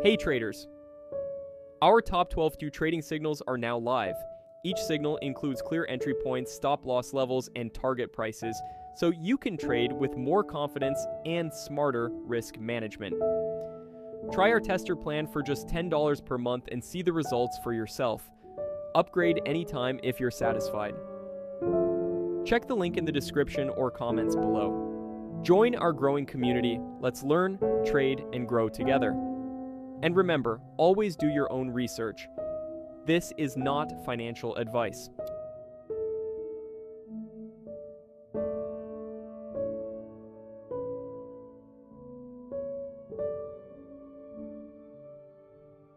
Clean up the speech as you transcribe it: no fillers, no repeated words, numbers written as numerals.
Hey traders! Our top 12 trading signals are now live. Each signal includes clear entry points, stop loss levels, and target prices, so you can trade with more confidence and smarter risk management. Try our tester plan for just $10 per month and see the results for yourself. Upgrade anytime if you're satisfied. Check the link in the description or comments below. Join our growing community. Let's learn, trade, and grow together. And remember, always do your own research. This is not financial advice.